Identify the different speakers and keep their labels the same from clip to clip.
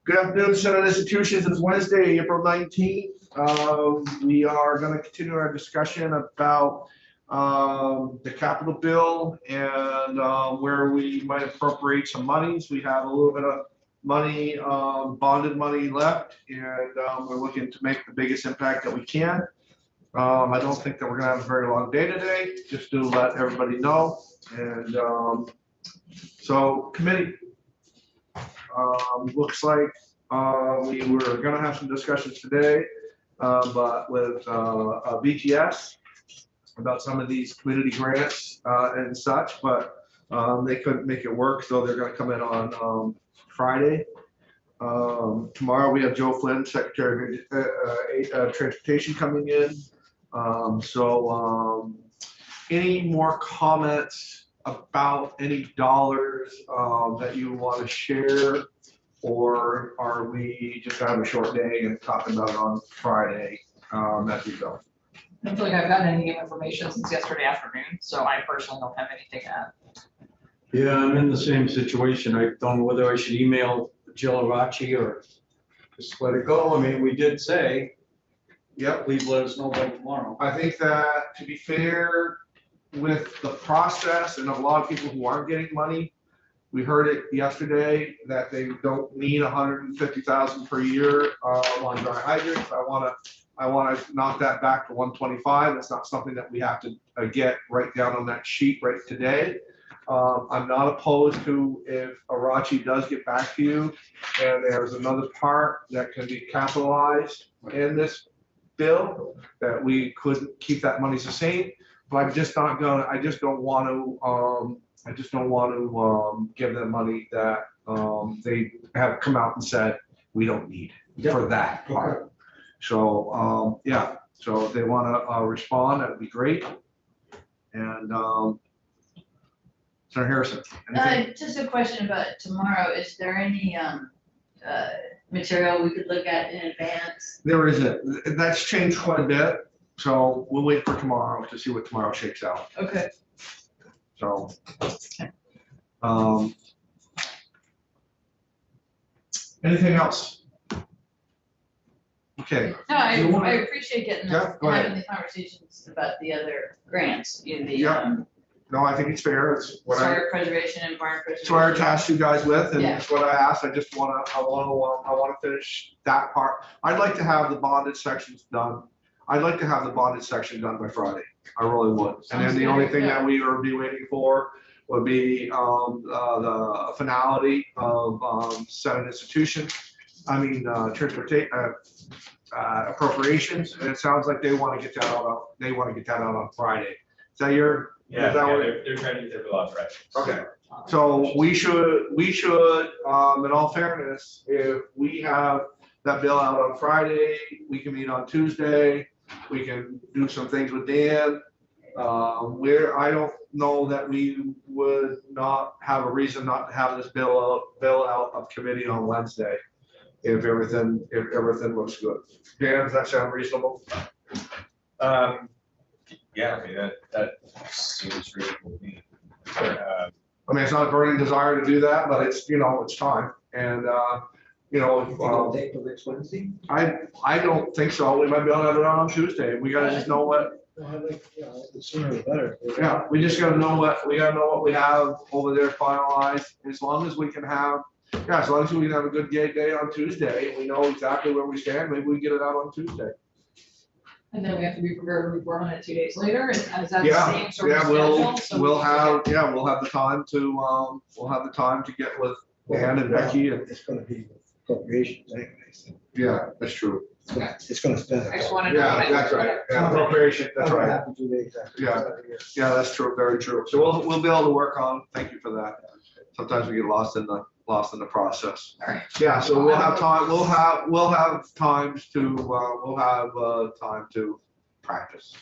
Speaker 1: Good afternoon, Senate Institutions. It's Wednesday, April 19th. We are going to continue our discussion about the capital bill and where we might appropriate some monies. We have a little bit of money, bonded money left, and we're looking to make the biggest impact that we can. I don't think that we're going to have a very long day today, just to let everybody know. And so committee. Looks like we were going to have some discussions today, but with BTS about some of these community grants and such, but they couldn't make it work, so they're going to come in on Friday. Tomorrow we have Joe Flynn, Secretary of Transportation, coming in. Any more comments about any dollars that you want to share, or are we just gonna have a short day and talking about it on Friday as we go?
Speaker 2: I don't feel like I've gotten any new information since yesterday afternoon, so I personally don't have anything to add.
Speaker 3: Yeah, I'm in the same situation. I don't know whether I should email Jill Arachi or just let it go. I mean, we did say,
Speaker 1: Yep.
Speaker 3: please let us know by tomorrow.
Speaker 1: I think that, to be fair, with the process and a lot of people who aren't getting money, we heard it yesterday that they don't need 150,000 per year on dry hydrants. I want to knock that back to 125. It's not something that we have to get right down on that sheet right today. I'm not opposed to if Arachi does get back to you and there's another part that can be capitalized in this bill that we could keep that money the same. But I'm just not gonna, I just don't want to give them money that they have come out and said we don't need for that part. So yeah, so if they want to respond, that would be great. And Senator Harrison, anything?
Speaker 4: Just a question about tomorrow. Is there any material we could look at in advance?
Speaker 1: There isn't. That's changed quite a bit. So we'll wait for tomorrow to see what tomorrow shakes out.
Speaker 4: Okay.
Speaker 1: So, anything else? Okay.
Speaker 4: No, I
Speaker 1: You wanna-
Speaker 4: appreciate getting
Speaker 1: Yeah, go ahead.
Speaker 4: having the conversations about the other grants, you know, the
Speaker 1: Yeah. No, I think it's fair. It's what
Speaker 4: soil preservation and barn preservation.
Speaker 1: it's what I tasked you guys with, and
Speaker 4: Yeah.
Speaker 1: it's what I asked. I just want to finish that part. I'd like to have the bonded sections done. I'd like to have the bonded section done by Friday. I really would. And then
Speaker 4: Sounds
Speaker 1: the
Speaker 4: good,
Speaker 1: only thing
Speaker 4: yeah.
Speaker 1: that we would be waiting for would be the finality of Senate institution. I mean, appropriations. And it sounds like they want to get that out. They want to get that out on Friday. Is that your?
Speaker 5: Yeah,
Speaker 1: is that what-
Speaker 5: they're trying to get their bill out right.
Speaker 1: Okay. So we should, in all fairness, if we have that bill out on Friday, we can meet on Tuesday, we can do some things with Dan. I don't know that we would not have a reason not to have this bill out of committee on Wednesday, if everything looks good. Dan, does that sound reasonable?
Speaker 5: Yeah, I mean, that seems reasonable to me.
Speaker 1: I mean, it's not a burning desire to do that, but it's, it's time. And,
Speaker 3: Take till next Wednesday?
Speaker 1: I don't think so. We might be able to have it on Tuesday. We gotta just know what,
Speaker 6: The sooner the better.
Speaker 1: yeah, we just gotta know what we have over there finalized. As long as we can have, as long as we can have a good day on Tuesday, and we know exactly where we stand, maybe we can get it out on Tuesday.
Speaker 2: And then we have to be prepared to report on it 2 days later, is that the
Speaker 1: Yeah,
Speaker 2: same sort of
Speaker 1: yeah,
Speaker 2: schedule? So
Speaker 1: we'll
Speaker 2: can get-
Speaker 1: have the time to get with Dan and Becky and,
Speaker 6: It's gonna be appropriations anyways.
Speaker 1: yeah, that's true.
Speaker 6: It's gonna spend.
Speaker 2: I just wanted to.
Speaker 1: Yeah, that's right. Yeah, appropriation, that's right.
Speaker 6: Happen 2 days after.
Speaker 1: Yeah. Yeah, that's true, very true. So we'll be able to work on, thank you for that. Sometimes we get lost in the process.
Speaker 2: All right.
Speaker 1: Yeah, so we'll have time, we'll have time to practice.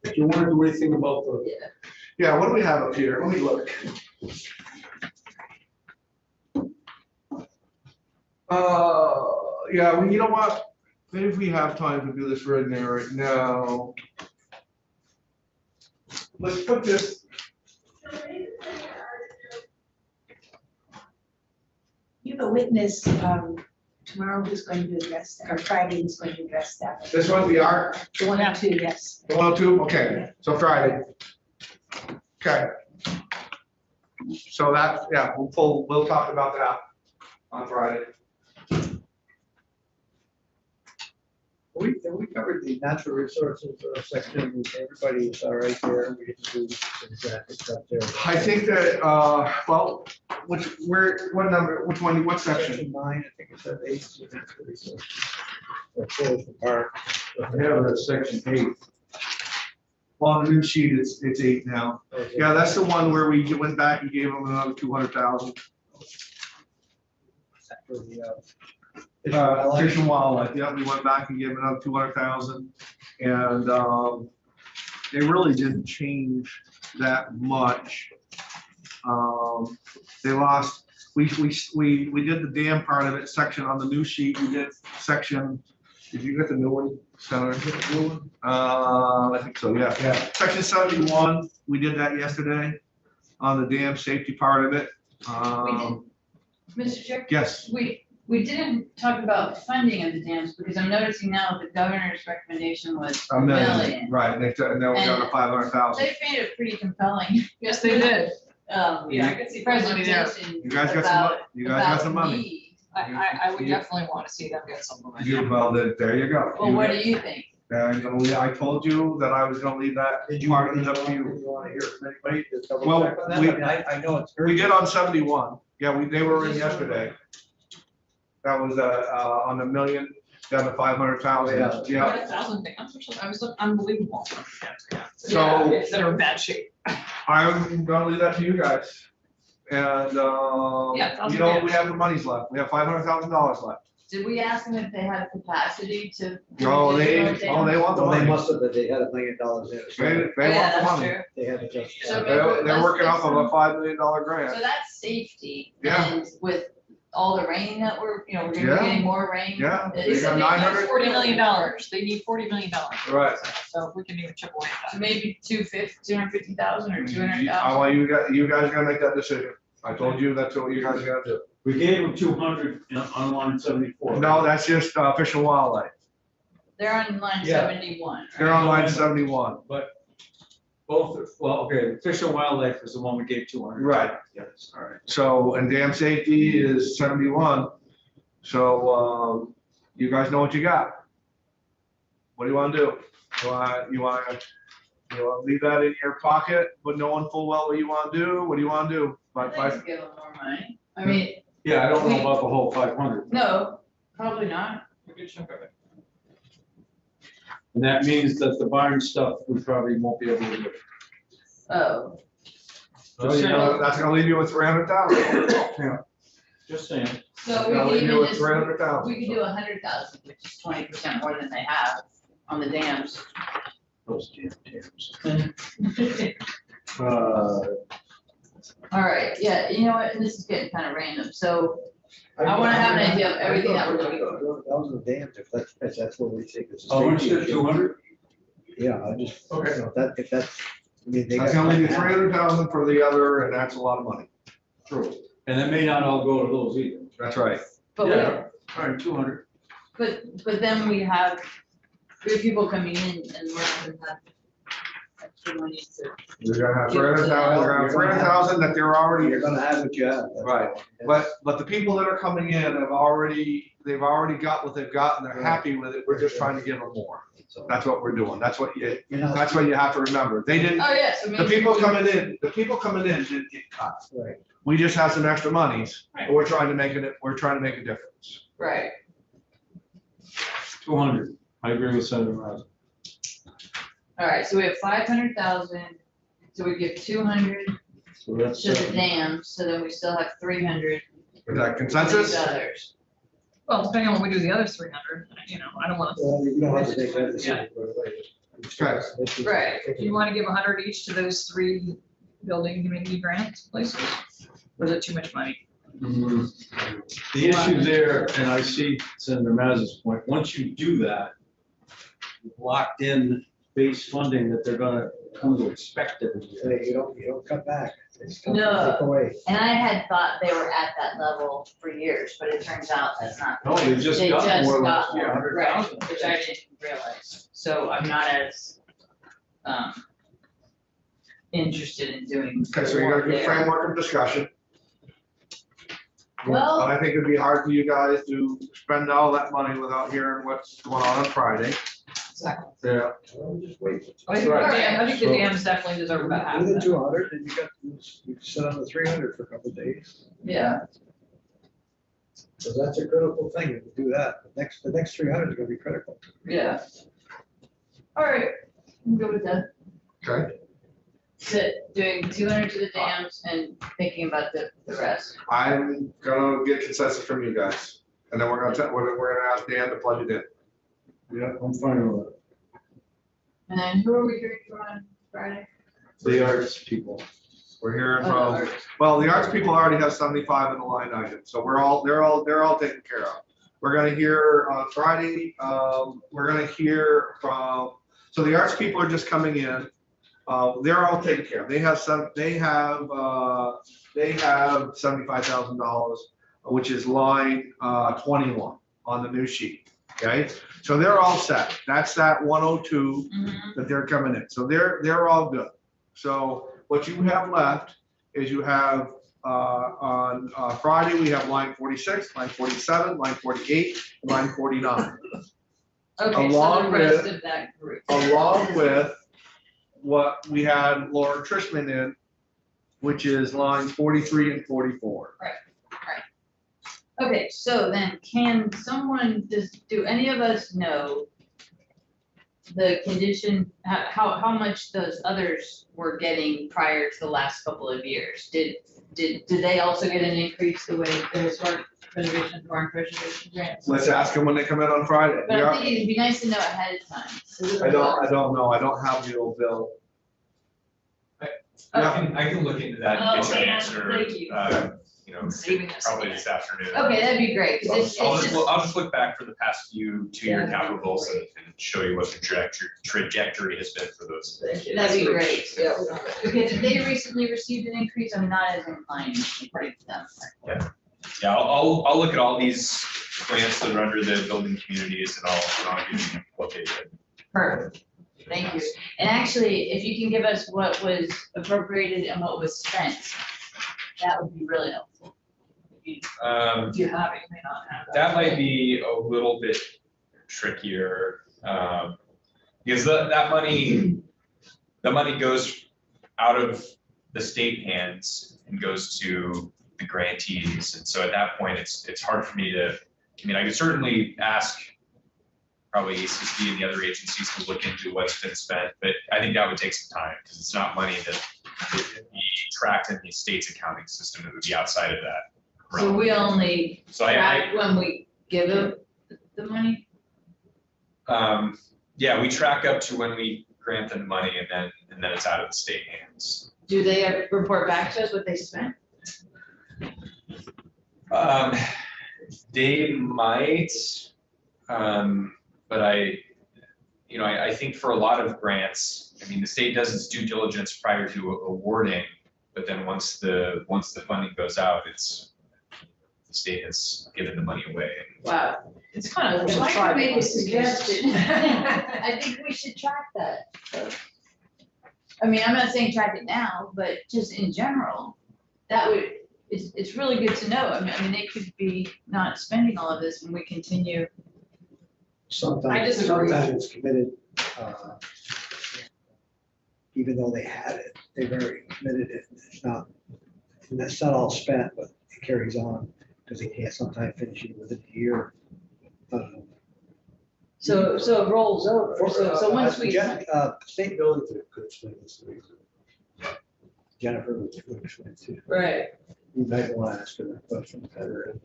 Speaker 3: If you want to do anything about the,
Speaker 1: Yeah, what do we have up here? Let me look. Yeah, well, you know what? Maybe if we have time to do this right now, let's put this.
Speaker 4: You
Speaker 7: have a witness, tomorrow who's going to address that, or Friday who's going to address that.
Speaker 1: This one's the art,
Speaker 7: The 102, yes.
Speaker 1: 102, okay, so Friday. Okay. So that, yeah, we'll talk about that on Friday.
Speaker 6: We covered the natural resources section, everybody was all right there, we didn't do exactly stuff there.
Speaker 1: I think that, well, what number, which one, what section?
Speaker 6: Section 9, I think it said 8, so natural resources. Or Forest Park.
Speaker 3: Yeah, that's section 8.
Speaker 1: Well, on the new sheet, it's 8 now. Yeah, that's the one where we went back and gave them another 200,000.
Speaker 6: For the,
Speaker 1: Fish and wildlife, yeah, we went back and gave them another 200,000. And, they really didn't change that much. They lost, we did the dam part of it, section on the new sheet, we did section, did you get the new one? Senator, did you get the new one? I think so, yeah.
Speaker 6: Yeah.
Speaker 1: Section 71, we did that yesterday on the dam safety part of it.
Speaker 4: Mr. Chair,
Speaker 1: Yes,
Speaker 4: we didn't talk about funding of the dams, because I'm noticing now the governor's recommendation was
Speaker 1: a
Speaker 4: a
Speaker 1: million,
Speaker 4: million.
Speaker 1: right, and now we got a 500,000.
Speaker 4: They made it pretty compelling,
Speaker 2: Yes, they did.
Speaker 4: yeah,
Speaker 2: I could see money there.
Speaker 4: presentation
Speaker 1: You guys got some,
Speaker 4: about,
Speaker 1: you guys got some
Speaker 4: about
Speaker 1: money.
Speaker 4: need.
Speaker 2: I would definitely want to see them get some money.
Speaker 1: Well, there you go.
Speaker 4: Well, what do you think?
Speaker 1: And I told you that I was gonna leave that
Speaker 6: Did you,
Speaker 1: part
Speaker 6: did
Speaker 1: up to you.
Speaker 6: you want to hear from anybody to double
Speaker 1: Well,
Speaker 6: check on that?
Speaker 1: we-
Speaker 6: I mean, I know it's.
Speaker 1: We did on 71, yeah, they were in yesterday. That was, on the million, down to 500,000,
Speaker 6: Yeah.
Speaker 1: yeah.
Speaker 2: 1,000 dams or something, I was looking, unbelievable.
Speaker 1: So-
Speaker 2: That are in bad shape.
Speaker 1: I'm gonna leave that to you guys. And,
Speaker 2: Yeah,
Speaker 1: you know, we have the monies left, we have $500,000 left.
Speaker 4: Did we ask them if they had capacity to?
Speaker 1: Oh, they
Speaker 4: reduce those dams?
Speaker 1: want the
Speaker 6: Well, they
Speaker 1: money.
Speaker 6: must have, but they had $1 million in it.
Speaker 1: They
Speaker 6: so
Speaker 4: Oh,
Speaker 1: want
Speaker 4: yeah,
Speaker 1: the
Speaker 4: that's
Speaker 1: money.
Speaker 4: true.
Speaker 6: They had to just.
Speaker 4: So
Speaker 1: They're working off of a $5 million
Speaker 4: So
Speaker 1: grant.
Speaker 4: that's safety.
Speaker 1: Yeah.
Speaker 4: And with all the rain that we're, we're gonna
Speaker 1: Yeah.
Speaker 4: be getting more rain.
Speaker 1: Yeah.
Speaker 4: it-
Speaker 1: They
Speaker 2: They said
Speaker 1: got
Speaker 2: they need
Speaker 1: 900.
Speaker 2: $40 million, they need $40 million.
Speaker 1: Right.
Speaker 2: So if we can even chip away at
Speaker 4: So
Speaker 2: that.
Speaker 4: maybe 250,000 or 200,000.
Speaker 1: Well, you guys gotta make that decision. I told you that's what you guys gotta do.
Speaker 3: We gave them 200 on line 74.
Speaker 1: No, that's just Fish and Wildlife.
Speaker 4: They're on line
Speaker 3: Yeah.
Speaker 4: 71.
Speaker 1: They're on line 71.
Speaker 3: Both, well, okay, Fish and Wildlife is the one we gave 200.
Speaker 1: Right.
Speaker 3: Yes, all right.
Speaker 1: So, and dam safety is 71. So, you guys know what you got. What do you wanna do? You wanna leave that in your pocket, but knowing full well what you wanna do? What do you wanna do?
Speaker 4: I think it's give them more money. I mean,
Speaker 3: Yeah, I don't know about the whole 500.
Speaker 4: no, probably not.
Speaker 2: A good chunk of it.
Speaker 3: And that means that the barn stuff, we probably won't be able to do.
Speaker 4: Oh,
Speaker 1: So, you know, that's gonna leave you with 300,000.
Speaker 3: Just saying.
Speaker 4: so we
Speaker 1: Gonna
Speaker 4: could
Speaker 1: leave you
Speaker 4: even
Speaker 1: with
Speaker 4: just,
Speaker 1: 300,000.
Speaker 4: we could do 100,000, which is 20% more than they have on the dams.
Speaker 3: Those damn dams.
Speaker 4: All right, yeah, you know what, and this is getting kind of random, so I wanna have an idea of everything that we're looking for.
Speaker 6: Those are the dams, if that's what we think is.
Speaker 3: How much is 200?
Speaker 6: Yeah, I just,
Speaker 1: Okay.
Speaker 6: you know, if that's, I mean, they.
Speaker 1: That's
Speaker 6: got-
Speaker 1: gonna leave you 300,000 for the other, and that's a lot of money.
Speaker 3: True. And it may not all go to those either.
Speaker 1: That's right.
Speaker 4: But we,
Speaker 3: Yeah. All right, 200.
Speaker 4: but then we have people coming in and we're gonna have extra money to.
Speaker 1: You're gonna have 300,000, you're gonna have 300,000 that they're already,
Speaker 6: You're gonna have what you have. that's
Speaker 1: Right.
Speaker 6: all.
Speaker 1: but the people that are coming in they've already got what they've got, and they're happy with it. We're just trying to give them more.
Speaker 6: So,
Speaker 1: That's what we're doing. That's what
Speaker 6: you know,
Speaker 1: you have to remember. They didn't,
Speaker 4: Oh, yeah, so
Speaker 1: the
Speaker 4: maybe.
Speaker 1: people coming in didn't get cut.
Speaker 6: right.
Speaker 1: We just have some extra monies, and we're trying to make a difference.
Speaker 4: Right,
Speaker 3: 200. I agree with Senator Rouse.
Speaker 4: all right, so we have 500,000, so we give 200
Speaker 3: So that's.
Speaker 4: to the dams, so then we still have 300.
Speaker 1: Is that
Speaker 4: for these
Speaker 1: consensus?
Speaker 4: others.
Speaker 2: Well, depending on what we do the other 300, I don't want to,
Speaker 6: Well, you don't have to make that decision. but, like,
Speaker 1: Okay.
Speaker 6: this is-
Speaker 4: Right.
Speaker 2: do you want to give 100 each to those 3 building community grant places? Or is it too much money?
Speaker 3: The issue there, and I see Senator Mazza's point, once you do that, you've locked in base funding that they're gonna come to expect every year.
Speaker 6: You don't cut back. It's tough to
Speaker 4: No.
Speaker 6: take away.
Speaker 4: And I had thought they were at that level for years, but it turns out that's not.
Speaker 3: No, they just
Speaker 4: They
Speaker 3: got
Speaker 4: just
Speaker 3: more
Speaker 4: got
Speaker 3: last year,
Speaker 4: more, right,
Speaker 3: 100,000.
Speaker 4: which I didn't realize, so I'm not as, interested in doing
Speaker 1: Okay, so you got a
Speaker 4: more
Speaker 1: good
Speaker 4: there.
Speaker 1: framework of discussion.
Speaker 4: Well-
Speaker 1: But I think it'd be hard for you guys to spend all that money without hearing what's going on Friday.
Speaker 2: Exactly.
Speaker 1: Yeah.
Speaker 6: Well, just wait.
Speaker 2: I think the
Speaker 1: Right.
Speaker 2: dam, I think the
Speaker 6: So-
Speaker 2: dams definitely deserve about half
Speaker 6: Do
Speaker 2: of
Speaker 6: the
Speaker 2: that.
Speaker 6: 200, and you sit on the 300 for a couple of days.
Speaker 2: Yeah,
Speaker 6: So that's a critical thing, if you do that. The next 300 is gonna be critical.
Speaker 2: yeah.
Speaker 4: All right, I'm good with that.
Speaker 1: Okay,
Speaker 4: Doing 200 to the dams and thinking about the rest.
Speaker 1: I'm gonna get consensus from you guys, and then we're gonna ask Dan to plug it in.
Speaker 3: Yeah, I'm fine with it.
Speaker 4: And then who are we hearing from on Friday?
Speaker 3: The arts people.
Speaker 1: We're hearing
Speaker 4: Oh, the
Speaker 1: from,
Speaker 4: arts.
Speaker 1: well, the arts people already have 75 in the line item, so they're all taken care of. We're gonna hear on Friday, we're gonna hear from, so the arts people are just coming in. They're all taken care of. They have $75,000, which is line 21 on the new sheet, okay? So they're all set. That's that 102
Speaker 4: Mhm.
Speaker 1: that they're coming in. So they're all good. So what you have left is you have, on Friday, we have line 46, line 47, line 48, line 49.
Speaker 4: Okay, so
Speaker 1: Along
Speaker 4: the rest
Speaker 1: with-
Speaker 4: of that group.
Speaker 1: Along with what we had Laura Trishman in, which is line 43 and 44.
Speaker 4: Okay, so then can someone, do any of us know the condition, how much those others were getting prior to the last couple of years? Did they also get an increase the way the historic preservation, foreign preservation grants?
Speaker 1: Let's ask them when they come in on Friday.
Speaker 4: But
Speaker 1: We
Speaker 4: I'm
Speaker 1: are-
Speaker 4: thinking it'd be nice to know ahead of time.
Speaker 1: I don't know. I don't have the old bill.
Speaker 5: I can look into that
Speaker 4: Oh,
Speaker 5: and get you an
Speaker 4: man,
Speaker 5: answer,
Speaker 4: thank you.
Speaker 5: you know,
Speaker 2: Saving us.
Speaker 5: probably this afternoon.
Speaker 4: Okay, that'd be great, cause it's
Speaker 5: I'll
Speaker 4: just,
Speaker 5: just look back for the past few two-year
Speaker 2: Yeah.
Speaker 5: capital goals and show you what the trajectory has been for those.
Speaker 4: that'd be great.
Speaker 2: Yeah.
Speaker 4: Okay, did they recently received an increase? I'm not as inclined according to them.
Speaker 5: Yeah, I'll look at all these grants that are under the building communities and I'll give you what they did.
Speaker 4: Perfect, thank you. And actually, if you can give us what was appropriated and what was spent, that would be really helpful.
Speaker 2: If you have it, you may not have
Speaker 5: That might be a little bit trickier, because that money goes out of the state hands and goes to the grantees, and so at that point, it's hard for me to, I mean, I could certainly ask probably ACC and the other agencies to look into what's been spent, but I think that would take some time, because it's not money that would be tracked in the state's accounting system, it would be outside of that
Speaker 4: So
Speaker 5: realm.
Speaker 4: we only
Speaker 5: So I,
Speaker 4: track when we give them the money?
Speaker 5: yeah, we track up to when we grant them money and then it's out of the state hands.
Speaker 4: Do they report back to us what they spent?
Speaker 5: They might, but I think for a lot of grants, I mean, the state does its due diligence prior to awarding, but then once the funding goes out, the state has given the money away.
Speaker 4: Wow.
Speaker 2: It's kind of.
Speaker 4: If I
Speaker 2: oversubscribed
Speaker 4: could make a
Speaker 2: most of the cases.
Speaker 4: suggestion, I think we should track that. I mean, I'm not saying track it now, but just in general, that would, it's really good to know. I mean, they could be not spending all of this when we continue.
Speaker 2: I
Speaker 6: Sometimes
Speaker 2: disagree.
Speaker 6: it's committed, even though they had it, they've already committed it, it's not, and that's not all spent, but it carries on, because they can't sometimes finish it within a year.
Speaker 4: So it rolls over. So once we.
Speaker 6: State buildings could explain this to me. Jennifer would explain it too.
Speaker 4: Right.
Speaker 6: You might want to ask her that question better.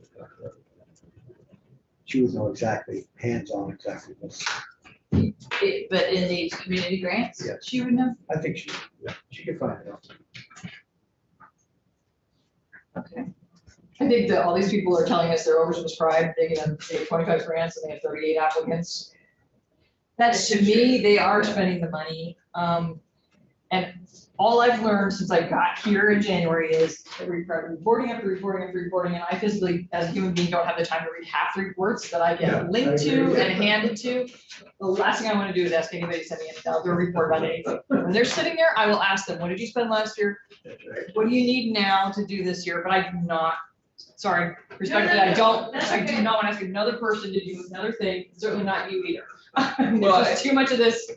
Speaker 6: She would know exactly, hands-on exactly what's,
Speaker 4: But in these community grants,
Speaker 6: Yeah.
Speaker 4: she would know?
Speaker 6: I think she could find it out.
Speaker 2: Okay. I think that all these people are telling us they're oversubscribed, they get 25 grants and they have 38 applicants. That's, to me, they are spending the money. And And all I've learned since I got here in January is that reporting after reporting after reporting, and I physically, as a human being, don't have the time to read half the reports that I
Speaker 1: Yeah,
Speaker 2: get linked
Speaker 1: I
Speaker 2: to
Speaker 1: agree.
Speaker 2: and handed to. The last thing I want to do is ask anybody to send me a report on anything. When they're sitting there, I will ask them, what did you spend last year? What do you need now to do this year? But I do not, sorry, respectfully, I don't,
Speaker 4: that's
Speaker 2: I do
Speaker 4: okay.
Speaker 2: not want to ask another person to do another thing, certainly not you either.
Speaker 5: Well,
Speaker 2: There's just too much of this,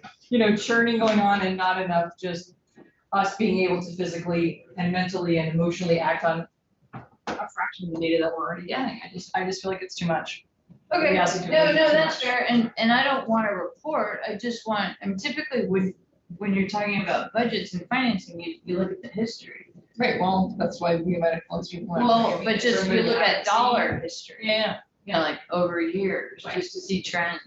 Speaker 2: churning going on and not enough just us being able to physically and mentally and emotionally act on a fraction of the data that we're already getting. I just feel like it's too much.
Speaker 4: Okay,
Speaker 2: We ask you to
Speaker 4: no,
Speaker 2: make it
Speaker 4: no,
Speaker 2: too
Speaker 4: that's
Speaker 2: much.
Speaker 4: fair, and I don't want a report, I just want, typically when you're talking about budgets and financing, you look at the history.
Speaker 2: Right, well, that's why we might have, once you.
Speaker 4: Well, but just you look at dollar history,
Speaker 2: Yeah,
Speaker 4: like over years, just to see trends.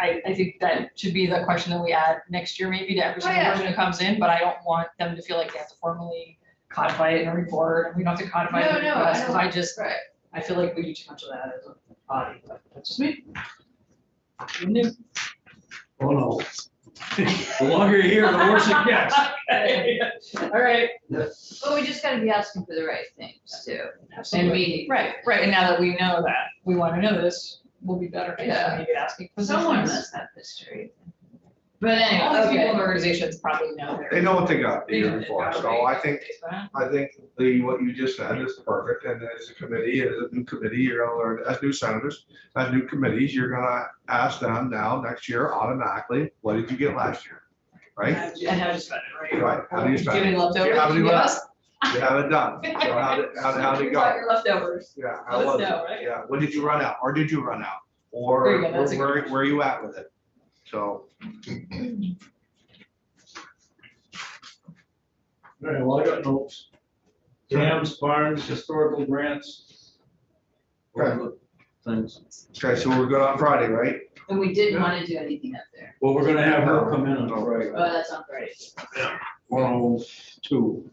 Speaker 2: I think that should be the question that we add next year, maybe to every single
Speaker 4: yeah.
Speaker 2: person who comes in, but I don't want them to feel like they have to formally codify it in a report, and we don't have to codify it in
Speaker 4: No,
Speaker 2: a
Speaker 4: no, I
Speaker 2: request, 'cause I just,
Speaker 4: Right.
Speaker 2: I feel like we do too much of that as a body, but that's just me. New.
Speaker 3: Oh, no. The longer you're here, the worse it gets.
Speaker 2: All right.
Speaker 4: But we just gotta be asking for the right things too, and meeting.
Speaker 2: Right, and now that we know that, we wanna know this, we'll be better at
Speaker 4: Yeah.
Speaker 2: maybe asking. for some
Speaker 4: Someone
Speaker 2: things.
Speaker 4: must have history. But
Speaker 2: All the
Speaker 4: anyway,
Speaker 2: people in
Speaker 4: okay.
Speaker 2: organizations probably know.
Speaker 1: They know what they got the
Speaker 2: They
Speaker 1: year
Speaker 2: know
Speaker 1: before,
Speaker 2: they've got
Speaker 1: so
Speaker 2: a
Speaker 1: I
Speaker 2: rate
Speaker 1: think,
Speaker 2: based on it.
Speaker 1: what you just said is perfect, and as a committee, as a new committee, you're gonna learn, as new senators, as new committees, you're gonna ask them now, next year, automatically, what did you get last year? Right?
Speaker 2: And how to spend it, right?
Speaker 1: Right, how do you spend
Speaker 2: Give
Speaker 1: it?
Speaker 2: any leftovers?
Speaker 1: Do you have any
Speaker 2: Give us?
Speaker 1: You haven't done, so how'd it
Speaker 2: What about
Speaker 1: go?
Speaker 2: your leftovers?
Speaker 1: Yeah, how
Speaker 2: Let us
Speaker 1: was it?
Speaker 2: know, right?
Speaker 1: Yeah, when did you run out, or did you run out?
Speaker 2: There
Speaker 1: Or
Speaker 2: you go, that's a good
Speaker 1: where are you at with it? So,
Speaker 3: All right, well, I got notes. Dams, barns, historical grants. All the things.
Speaker 1: okay, so we're good on Friday, right?
Speaker 4: And we didn't wanna do anything up there.
Speaker 3: Well, we're gonna have her come in on Friday,
Speaker 4: Oh, that's on Friday.
Speaker 3: 1:02.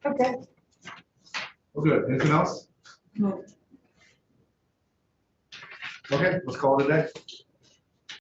Speaker 4: Okay.
Speaker 1: We're good, anything else?
Speaker 4: No.
Speaker 1: Okay, let's call it a day.